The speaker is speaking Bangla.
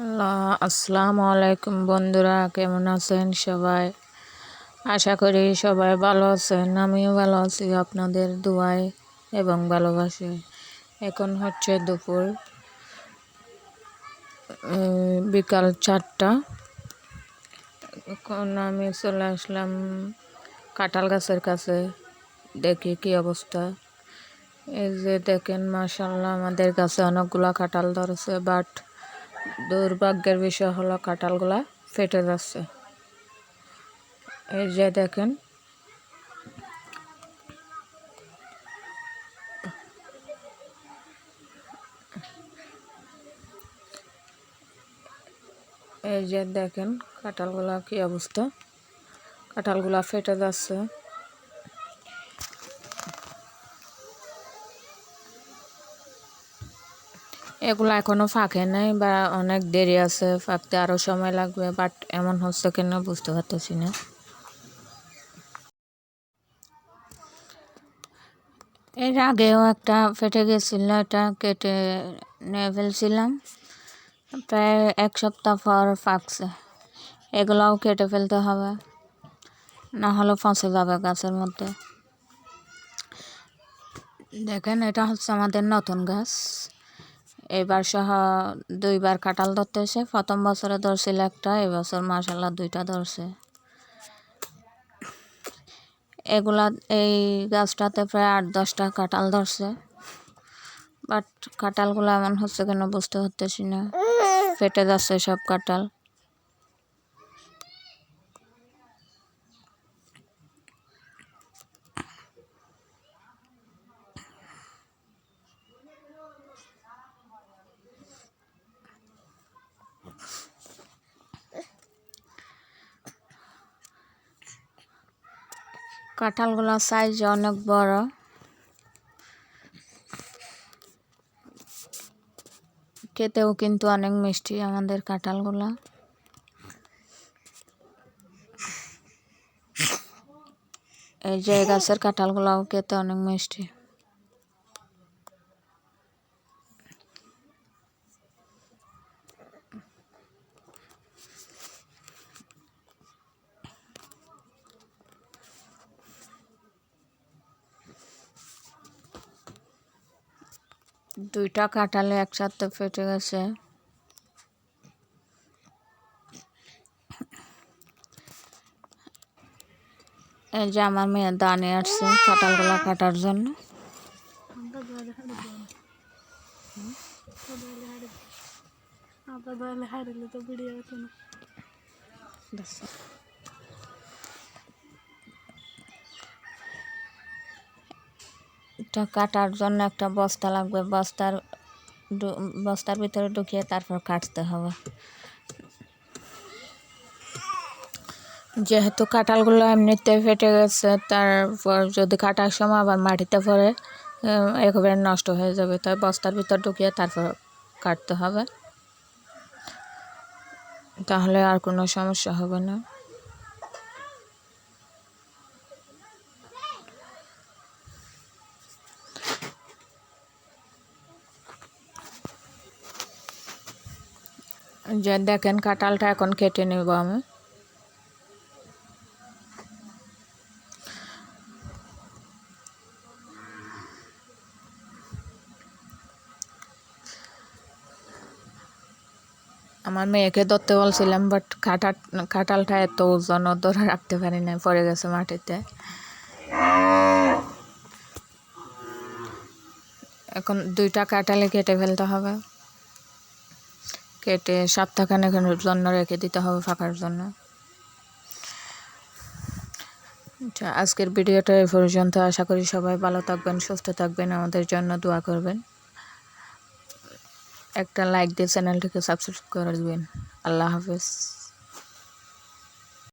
আসসালামু আলাইকুম বন্ধুরা, কেমন আছেন সবাই? আশা করি সবাই ভালো আছেন। আমিও ভালো আছি আপনাদের দোয়ায় এবং ভালোবাসে। এখন হচ্ছে দুপুর বিকাল 4টা। এখন আমি চলে আসলাম কাঁঠাল গাছের কাছে, দেখি কি অবস্থা। এই যে দেখেন, মাশাআল্লাহ আমাদের গাছে অনেকগুলা কাঁঠাল ধরেছে, বাট দুর্ভাগ্যের বিষয় হলো কাঁঠালগুলা ফেটে যাচ্ছে। এই যে দেখেন, এই যে দেখেন কাঁঠালগুলা কি অবস্থা, কাঁঠালগুলা ফেটে যাচ্ছে। এগুলো এখনো ফাঁকে নাই বা অনেক দেরি আছে, ফাঁকতে আরো সময় লাগবে, বাট এমন হচ্ছে কেন বুঝতে পারতেছি না। এর আগেও একটা ফেটে গেছিল, এটা কেটে নিয়ে ফেলছিলাম, প্রায় 1 সপ্তাহ পর ফাঁকছে। এগুলাও কেটে ফেলতে হবে, না হলে ফসে যাবে গাছের মধ্যে। দেখেন, এটা হচ্ছে আমাদের নতুন গাছ। এবার সহ 2বার কাঁঠাল ধরতেছে। প্রথম বছরে ধরছিল একটা, এবছর মাশাআল্লাহ 2টা ধরছে। এগুলা এই গাছটাতে প্রায় 8-10টা কাঁঠাল ধরছে, বাট কাঁঠালগুলো এমন হচ্ছে কেন বুঝতে পারতেছি না, ফেটে যাচ্ছে সব কাঁঠাল। কাঁঠালগুলোর সাইজ অনেক বড়, খেতেও কিন্তু অনেক মিষ্টি আমাদের কাঁঠালগুলা। এই যে গাছের কাঁঠালগুলাও খেতে অনেক মিষ্টি। দুইটা কাঁঠালে একসাথে ফেটে গেছে। এই যে আমার মেয়ে দানে আসছে কাঁঠালগুলা কাটার জন্য। এটা কাটার জন্য একটা বস্তা লাগবে, বস্তার ভিতরে ঢুকিয়ে তারপর কাটতে হবে। যেহেতু কাঁঠালগুলো এমনিতে ফেটে গেছে, তারপর যদি কাটার সময় আবার মাটিতে পড়ে একেবারে নষ্ট হয়ে যাবে, তাই বস্তার ভিতর ঢুকিয়ে তারপর কাটতে হবে, তাহলে আর কোনো সমস্যা হবে না। যে দেখেন, কাঁঠালটা এখন কেটে নেব আমি। আমার মেয়েকে ধরতে বলছিলাম, বাট কাঁঠালটা এত ওজন, ধরে রাখতে পারি না, পড়ে গেছে মাটিতে। এখন 2টা কাঁঠালে কেটে ফেলতে হবে, কেটে সপ্তাহখানেকের জন্য রেখে দিতে হবে ফাঁকার জন্য। আজকের ভিডিওটা এই পর্যন্ত। আশা করি সবাই ভালো থাকবেন, সুস্থ থাকবেন, আমাদের জন্য দোয়া করবেন। একটা লাইক দিয়ে চ্যানেলটিকে সাবস্ক্রাইব করে দিবেন। আল্লাহ হাফেজ।